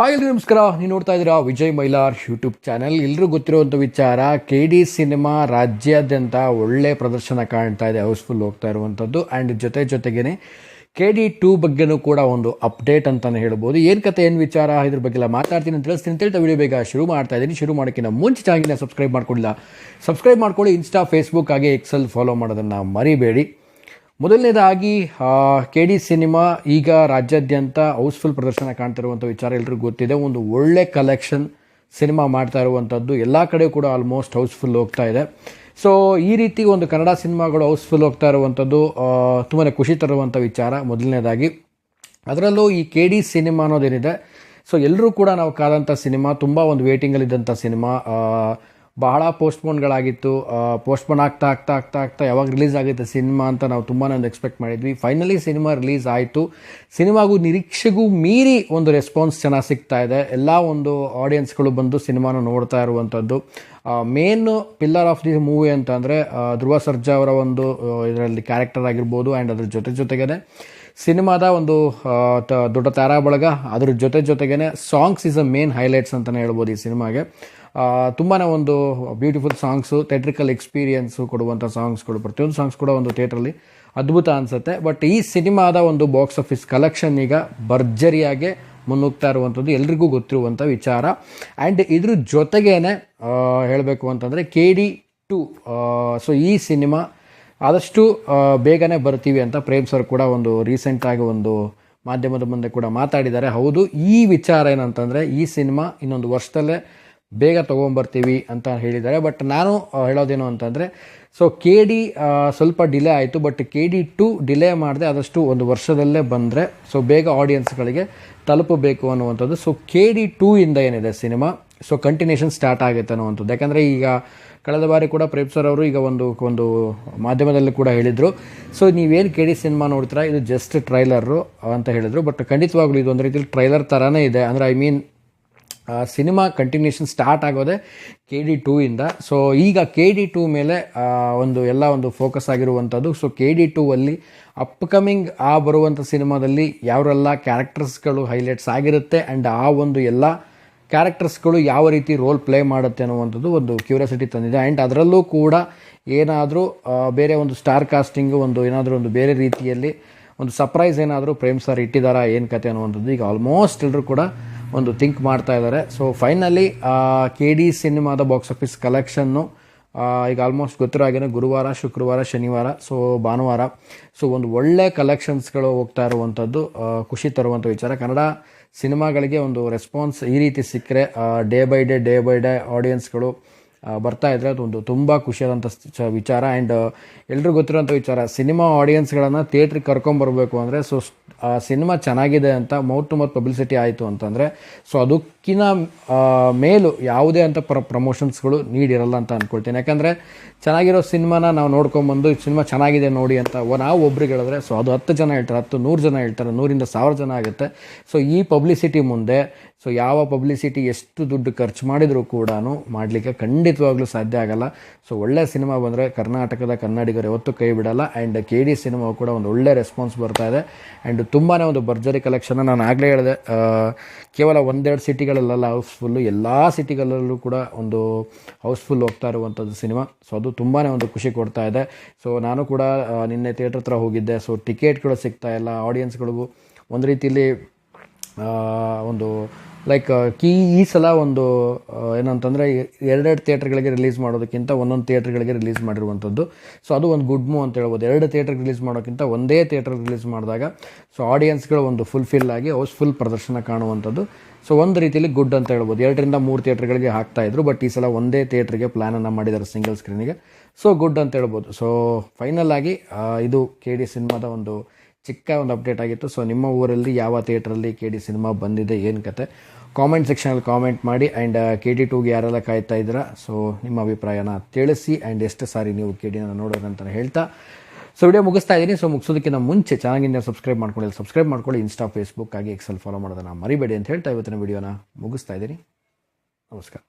Hi ಎಲ್ಲರೂ ನಮಸ್ಕಾರ. ನೀವು ನೋಡ್ತಾ ಇದ್ದೀರಾ ವಿಜಯ್ ಮೈಲಾರ್ ಯೂಟ್ಯೂಬ್ ಚಾನಲ್. ಎಲ್ಲರೂ ಗೊತ್ತಿರುವಂಥ ವಿಚಾರ, KD ಸಿನಿಮಾ ರಾಜ್ಯಾದ್ಯಂತ ಒಳ್ಳೆ ಪ್ರದರ್ಶನ ಕಾಣ್ತಾ ಇದೆ, ಹೌಸ್ಫುಲ್ ಹೋಗ್ತಾ ಇರುವಂಥದ್ದು. ಆ್ಯಂಡ್ ಜೊತೆಗೇ KD2 ಬಗ್ಗೆನೂ ಕೂಡ ಒಂದು ಅಪ್ಡೇಟ್ ಅಂತಲೇ ಹೇಳ್ಬೋದು. ಏನು ಕತೆ, ಏನು ವಿಚಾರ, ಇದ್ರ ಬಗ್ಗೆ ಎಲ್ಲ ಮಾತಾಡ್ತೀನಿ ಅಂತ ತಿಳಿಸ್ತೀನಿ ಅಂತ ಹೇಳ್ತಾ ವಿಡಿಯೋ ಬೇಗ ಶುರು ಮಾಡ್ತಾ ಇದ್ದೀನಿ. ಶುರು ಮಾಡೋಕ್ಕಿಂತ ಮುಂಚೆ ಚಾನಲ್ನ ಸಬ್ಸ್ಕ್ರೈಬ್ ಮಾಡ್ಕೊಳ್ಳಿಲ್ಲ, ಸಬ್ಸ್ಕ್ರೈಬ್ ಮಾಡ್ಕೊಳ್ಳಿ. ಇನ್ಸ್ಟಾ, ಫೇಸ್ಬುಕ್ ಹಾಗೆ ಎಕ್ಸೆಲ್ ಫಾಲೋ ಮಾಡೋದನ್ನು ಮರಿಬೇಡಿ. ಮೊದಲನೇದಾಗಿ KD ಸಿನಿಮಾ ಈಗ ರಾಜ್ಯಾದ್ಯಂತ ಹೌಸ್ಫುಲ್ ಪ್ರದರ್ಶನ ಕಾಣ್ತಿರುವಂಥ ವಿಚಾರ ಎಲ್ರಿಗೂ ಗೊತ್ತಿದೆ. ಒಂದು ಒಳ್ಳೆ ಕಲೆಕ್ಷನ್ ಸಿನಿಮಾ ಮಾಡ್ತಾ ಇರುವಂಥದ್ದು, ಎಲ್ಲ ಕಡೆ ಕೂಡ ಆಲ್ಮೋಸ್ಟ್ ಹೌಸ್ಫುಲ್ ಹೋಗ್ತಾ ಇದೆ. ಸೊ ಈ ರೀತಿ ಒಂದು ಕನ್ನಡ ಸಿನಿಮಾಗಳು ಹೌಸ್ಫುಲ್ ಹೋಗ್ತಾ ಇರುವಂಥದ್ದು ತುಂಬಾ ಖುಷಿ ತರುವಂಥ ವಿಚಾರ ಮೊದಲನೇದಾಗಿ. ಅದರಲ್ಲೂ ಈ KD ಸಿನಿಮಾ ಅನ್ನೋದೇನಿದೆ, ಸೊ ಎಲ್ಲರೂ ಕೂಡ ನಾವು ಕಾದಂಥ ಸಿನಿಮಾ, ತುಂಬ ಒಂದು ವೇಟಿಂಗಲ್ಲಿದ್ದಂಥ ಸಿನಿಮಾ, ಬಹಳ ಪೋಸ್ಟ್ಪೋನ್ಗಳಾಗಿತ್ತು. ಪೋಸ್ಟ್ಪೋನ್ ಆಗ್ತಾ ಯಾವಾಗ ರಿಲೀಸ್ ಆಗುತ್ತೆ ಸಿನಿಮಾ ಅಂತ ನಾವು ತುಂಬಾ ಒಂದು ಎಕ್ಸ್ಪೆಕ್ಟ್ ಮಾಡಿದ್ವಿ. ಫೈನಲಿ ಸಿನಿಮಾ ರಿಲೀಸ್ ಆಯಿತು. ಸಿನಿಮಾಗೂ ನಿರೀಕ್ಷೆಗೂ ಮೀರಿ ಒಂದು ರೆಸ್ಪಾನ್ಸ್ ಚೆನ್ನಾಗಿ ಸಿಗ್ತಾ ಇದೆ. ಎಲ್ಲ ಒಂದು ಆಡಿಯನ್ಸ್ಗಳು ಬಂದು ಸಿನಿಮಾನ ನೋಡ್ತಾ ಇರುವಂಥದ್ದು. Main pillar of the movie ಅಂತ ಅಂದರೆ ಧ್ರುವ ಸರ್ಜಾ ಅವರ ಒಂದು ಇದರಲ್ಲಿ ಕ್ಯಾರೆಕ್ಟರ್ ಆಗಿರ್ಬೋದು. ಆ್ಯಂಡ್ ಅದ್ರ ಜೊತೆಗೇ ಸಿನಿಮಾದ ಒಂದು ದೊಡ್ಡ ತಾರಾ ಬಳಗ, ಅದ್ರ ಜೊತೆಗೇ songs is a main highlights ಅಂತಲೇ ಹೇಳ್ಬೋದು ಈ ಸಿನಿಮಾಗೆ. ತುಂಬಾ ಒಂದು ಬ್ಯೂಟಿಫುಲ್ ಸಾಂಗ್ಸು, ಥಿಯೇಟ್ರಿಕಲ್ ಎಕ್ಸ್ಪೀರಿಯನ್ಸು ಕೊಡುವಂಥ ಸಾಂಗ್ಸ್ಗಳು, ಪ್ರತಿಯೊಂದು ಸಾಂಗ್ಸ್ ಕೂಡ ಒಂದು ಥಿಯೇಟ್ರಲ್ಲಿ ಅದ್ಭುತ ಅನಿಸುತ್ತೆ. ಬಟ್ ಈ ಸಿನಿಮಾದ ಒಂದು ಬಾಕ್ಸ್ ಆಫೀಸ್ ಕಲೆಕ್ಷನ್ ಈಗ ಭರ್ಜರಿಯಾಗಿ ಮುನ್ನುಗ್ತಾ ಇರುವಂಥದ್ದು ಎಲ್ರಿಗೂ ಗೊತ್ತಿರುವಂಥ ವಿಚಾರ. ಆ್ಯಂಡ್ ಇದ್ರ ಜೊತೆಗೇನೆ ಹೇಳಬೇಕು ಅಂತಂದರೆ KD2, ಸೊ ಈ ಸಿನಿಮಾ ಆದಷ್ಟು ಬೇಗನೆ ಬರ್ತೀವಿ ಅಂತ ಪ್ರೇಮ್ ಸರ್ ಕೂಡ ಒಂದು ರೀಸೆಂಟಾಗಿ ಒಂದು ಮಾಧ್ಯಮದ ಮುಂದೆ ಕೂಡ ಮಾತಾಡಿದ್ದಾರೆ. ಹೌದು, ಈ ವಿಚಾರ ಏನಂತಂದರೆ ಈ ಸಿನಿಮಾ ಇನ್ನೊಂದು ವರ್ಷದಲ್ಲೇ ಬೇಗ ತೊಗೊಂಬರ್ತೀವಿ ಅಂತ ಹೇಳಿದ್ದಾರೆ. ಬಟ್ ನಾನು ಹೇಳೋದೇನು ಅಂತಂದರೆ, ಸೊ KD ಸ್ವಲ್ಪ ಡಿಲೇ ಆಯಿತು, ಬಟ್ KD2 ಡಿಲೇ ಮಾಡದೆ ಆದಷ್ಟು ಒಂದು ವರ್ಷದಲ್ಲೇ ಬಂದರೆ ಸೊ ಬೇಗ ಆಡಿಯನ್ಸ್ಗಳಿಗೆ ತಲುಪಬೇಕು ಅನ್ನುವಂಥದ್ದು. ಸೊ KD2 ಇಂದ ಏನಿದೆ ಸಿನಿಮಾ, ಸೊ ಕಂಟಿನ್ಯೂಷನ್ ಸ್ಟಾರ್ಟ್ ಆಗುತ್ತೆ ಅನ್ನುವಂಥದ್ದು. ಯಾಕಂದರೆ ಈಗ ಕಳೆದ ಬಾರಿ ಕೂಡ ಪ್ರೇಮ್ ಸರ್ ಅವರು ಈಗ ಒಂದು ಮಾಧ್ಯಮದಲ್ಲಿ ಕೂಡ ಹೇಳಿದರು, ಸೊ ನೀವೇನು KD ಸಿನಿಮಾ ನೋಡ್ತೀರಾ ಇದು ಜಸ್ಟ್ ಟ್ರೈಲರು ಅಂತ ಹೇಳಿದರು. ಬಟ್ ಖಂಡಿತವಾಗ್ಲೂ ಇದು ಒಂದು ರೀತಿಯಲ್ಲಿ ಟ್ರೈಲರ್ ಥರನೇ ಇದೆ. ಅಂದರೆ I mean cinema continuation start ಆಗೋದೆ KD2 ಇಂದ. ಸೊ ಈಗ KD2 ಮೇಲೆ ಒಂದು ಫೋಕಸ್ ಆಗಿರುವಂಥದ್ದು. ಸೊ KD2 ಅಲ್ಲಿ ಅಪ್ಕಮಿಂಗ್ ಬರುವಂಥ ಸಿನಿಮಾದಲ್ಲಿ ಯಾವರೆಲ್ಲ ಕ್ಯಾರೆಕ್ಟರ್ಸ್ಗಳು ಹೈಲೈಟ್ಸ್ ಆಗಿರುತ್ತೆ, ಆ್ಯಂಡ್ ಆ ಒಂದು ಎಲ್ಲ ಕ್ಯಾರೆಕ್ಟರ್ಸ್ಗಳು ಯಾವ ರೀತಿ ರೋಲ್ ಪ್ಲೇ ಮಾಡುತ್ತೆ ಅನ್ನುವಂಥದ್ದು ಒಂದು ಕ್ಯೂರಿಯಾಸಿಟಿ ತಂದಿದೆ. ಆ್ಯಂಡ್ ಅದರಲ್ಲೂ ಕೂಡ ಏನಾದರೂ ಬೇರೆ ಒಂದು ಸ್ಟಾರ್ ಕಾಸ್ಟಿಂಗು, ಏನಾದರೂ ಒಂದು ಬೇರೆ ರೀತಿಯಲ್ಲಿ ಒಂದು ಸರ್ಪ್ರೈಸ್ ಏನಾದರೂ ಪ್ರೇಮ್ ಸರ್ ಇಟ್ಟಿದ್ದಾರಾ, ಏನು ಕತೆ ಅನ್ನುವಂಥದ್ದು ಈಗ ಆಲ್ಮೋಸ್ಟ್ ಎಲ್ಲರೂ ಕೂಡ ಒಂದು ಥಿಂಕ್ ಮಾಡ್ತಾ ಇದ್ದಾರೆ. ಸೊ ಫೈನಲಿ KD ಸಿನಿಮಾದ ಬಾಕ್ಸ್ ಆಫೀಸ್ ಕಲೆಕ್ಷನ್ನು ಈಗ ಆಲ್ಮೋಸ್ಟ್ ಗೊತ್ತಿರೋ ಹಾಗೇ ಗುರುವಾರ, ಶುಕ್ರವಾರ, ಶನಿವಾರ, ಸೊ ಭಾನುವಾರ, ಸೊ ಒಂದು ಒಳ್ಳೆ ಕಲೆಕ್ಷನ್ಸ್ಗಳು ಹೋಗ್ತಾ ಇರುವಂಥದ್ದು ಖುಷಿ ತರುವಂಥ ವಿಚಾರ. ಕನ್ನಡ ಸಿನಿಮಾಗಳಿಗೆ ಒಂದು ರೆಸ್ಪಾನ್ಸ್ ಈ ರೀತಿ ಸಿಕ್ಕರೆ ಡೇ ಬೈ ಡೇ ಆಡಿಯನ್ಸ್ಗಳು ಬರ್ತಾ ಇದ್ರೆ ಅದೊಂದು ತುಂಬ ಖುಷಿಯಾದಂಥ ವಿಚಾರ. ಆ್ಯಂಡ್ ಎಲ್ರಿಗೂ ಗೊತ್ತಿರೋಂಥ ವಿಚಾರ, ಸಿನಿಮಾ ಆಡಿಯನ್ಸ್ಗಳನ್ನು ಥಿಯೇಟ್ರಿಗೆ ಕರ್ಕೊಂಬರ್ಬೇಕು ಅಂದರೆ ಸೊ ಸಿನಿಮಾ ಚೆನ್ನಾಗಿದೆ ಅಂತ ಮೌತ್ ಟು ಮೌತ್ ಪಬ್ಲಿಸಿಟಿ ಆಯಿತು ಅಂತಂದರೆ ಸೊ ಅದಕ್ಕಿಂತ ಮೇಲೂ ಯಾವುದೇ ಅಂತ ಪ್ರಮೋಷನ್ಸ್ಗಳು ನೀಡಿರಲ್ಲ ಅಂತ ಅಂದ್ಕೊಳ್ತೀನಿ. ಯಾಕಂದರೆ ಚೆನ್ನಾಗಿರೋ ಸಿನಿಮಾನ ನಾವು ನೋಡ್ಕೊಂಬಂದು ಸಿನಿಮಾ ಚೆನ್ನಾಗಿದೆ ನೋಡಿ ಅಂತ ನಾವು ಒಬ್ರಿಗೆ ಹೇಳಿದ್ರೆ ಸೊ ಅದು 10 ಜನ ಹೇಳ್ತಾರೆ, 100 ಜನ ಹೇಳ್ತಾರೆ, 100ರಿಂದ 1000 ಜನ ಆಗುತ್ತೆ. ಸೊ ಈ ಪಬ್ಲಿಸಿಟಿ ಮುಂದೆ ಸೊ ಯಾವ ಪಬ್ಲಿಸಿಟಿ ಎಷ್ಟು ದುಡ್ಡು ಖರ್ಚು ಮಾಡಿದರೂ ಕೂಡ ಮಾಡಲಿಕ್ಕೆ ಖಂಡಿತವಾಗ್ಲೂ ಸಾಧ್ಯ ಆಗಲ್ಲ. ಸೊ ಒಳ್ಳೆ ಸಿನಿಮಾ ಬಂದರೆ ಕರ್ನಾಟಕದ ಕನ್ನಡಿಗರು ಯಾವತ್ತೂ ಕೈ ಬಿಡಲ್ಲ. ಆ್ಯಂಡ್ KD ಸಿನಿಮಾ ಕೂಡ ಒಂದು ಒಳ್ಳೆ ರೆಸ್ಪಾನ್ಸ್ ಬರ್ತಾ ಇದೆ. ಆ್ಯಂಡ್ ತುಂಬಾ ಒಂದು ಭರ್ಜರಿ ಕಲೆಕ್ಷನ್. ನಾನು ಆಗಲೇ ಹೇಳಿದೆ, ಕೇವಲ 1-2 ಸಿಟಿಗಳಲ್ಲ ಹೌಸ್ಫುಲ್ಲು, ಎಲ್ಲ ಸಿಟಿಗಳಲ್ಲೂ ಕೂಡ ಒಂದು ಹೌಸ್ಫುಲ್ ಹೋಗ್ತಾ ಇರುವಂಥದ್ದು ಸಿನಿಮಾ. ಸೊ ಅದು ತುಂಬಾ ಒಂದು ಖುಷಿ ಕೊಡ್ತಾ ಇದೆ. ಸೊ ನಾನು ಕೂಡ ನಿನ್ನೆ ಥಿಯೇಟ್ರ್ ಹತ್ರ ಹೋಗಿದ್ದೆ. ಸೊ ಟಿಕೆಟ್ಗಳು ಸಿಗ್ತಾ ಇಲ್ಲ ಆಡಿಯನ್ಸ್ಗಳಿಗೂ. ಒಂದು ರೀತಿಯಲ್ಲಿ ಒಂದು ಲೈಕ್ ಈ ಸಲ ಒಂದು ಏನಂತಂದರೆ 2 ಥಿಯೇಟ್ರ್ಗಳಿಗೆ ರಿಲೀಸ್ ಮಾಡೋದಕ್ಕಿಂತ ಒಂದೊಂದು ಥಿಯೇಟ್ರ್ಗಳಿಗೆ ರಿಲೀಸ್ ಮಾಡಿರುವಂಥದ್ದು. ಸೊ ಅದು ಒಂದು ಗುಡ್ ಮೂವ್ ಅಂತ ಹೇಳ್ಬೋದು. 2 ಥಿಯೇಟ್ರಿಗೆ ರಿಲೀಸ್ ಮಾಡೋಕ್ಕಿಂತ ಒಂದೇ ಥಿಯೇಟ್ರಿಗೆ ರಿಲೀಸ್ ಮಾಡಿದಾಗ ಸೊ ಆಡಿಯನ್ಸ್ಗಳು ಒಂದು ಫುಲ್ಫಿಲ್ ಆಗಿ ಹೌಸ್ಫುಲ್ ಪ್ರದರ್ಶನ ಕಾಣುವಂಥದ್ದು. ಸೊ ಒಂದು ರೀತಿಯಲ್ಲಿ ಗುಡ್ ಅಂತ ಹೇಳ್ಬೋದು. 2-3 ಥಿಯೇಟ್ರ್ಗಳಿಗೆ ಹಾಕ್ತಾಯಿದ್ರು, ಬಟ್ ಈ ಸಲ ಒಂದೇ ಥಿಯೇಟ್ರಿಗೆ ಪ್ಲ್ಯಾನನ್ನು ಮಾಡಿದ್ದಾರೆ ಸಿಂಗಲ್ ಸ್ಕ್ರೀನಿಗೆ. ಸೊ ಗುಡ್ ಅಂತ ಹೇಳ್ಬೋದು. ಸೊ ಫೈನಲ್ ಆಗಿ ಇದು KD ಸಿನಿಮಾದ ಒಂದು ಚಿಕ್ಕ ಒಂದು ಅಪ್ಡೇಟ್ ಆಗಿತ್ತು. ಸೊ ನಿಮ್ಮ ಊರಲ್ಲಿ ಯಾವ ಥಿಯೇಟ್ರಲ್ಲಿ KD ಸಿನಿಮಾ ಬಂದಿದೆ, ಏನು ಕತೆ, ಕಾಮೆಂಟ್ ಸೆಕ್ಷನಲ್ಲಿ ಕಾಮೆಂಟ್ ಮಾಡಿ. ಆ್ಯಂಡ್ KD2ಗೆ ಯಾರೆಲ್ಲ ಕಾಯ್ತಾ ಇದ್ದೀರಾ, ಸೊ ನಿಮ್ಮ ಅಭಿಪ್ರಾಯನ ತಿಳಿಸಿ. ಆ್ಯಂಡ್ ಎಷ್ಟು ಸಾರಿ ನೀವು KDನ ನೋಡೋದಂತ ಹೇಳ್ತಾ ಸೊ ವಿಡಿಯೋ ಮುಗಿಸ್ತಾ ಇದ್ದೀನಿ. ಸೊ ಮುಗಿಸೋದಕ್ಕಿಂತ ಮುಂಚೆ ಚಾನಲ್ಗೆ ಸಬ್ಸ್ಕ್ರೈಬ್ ಮಾಡ್ಕೊಳ್ಳಿ. ಇನ್ಸ್ಟಾ, ಫೇಸ್ಬುಕ್ ಆಗಿ ಎಕ್ಸೆಲ್ ಫಾಲೋ ಮಾಡೋದನ್ನು ಮರಿಬೇಡಿ ಅಂತ ಹೇಳ್ತಾ ಇವತ್ತಿನ ವಿಡಿಯೋನ ಮುಗಿಸ್ತಾ ಇದ್ದೀನಿ. ನಮಸ್ಕಾರ.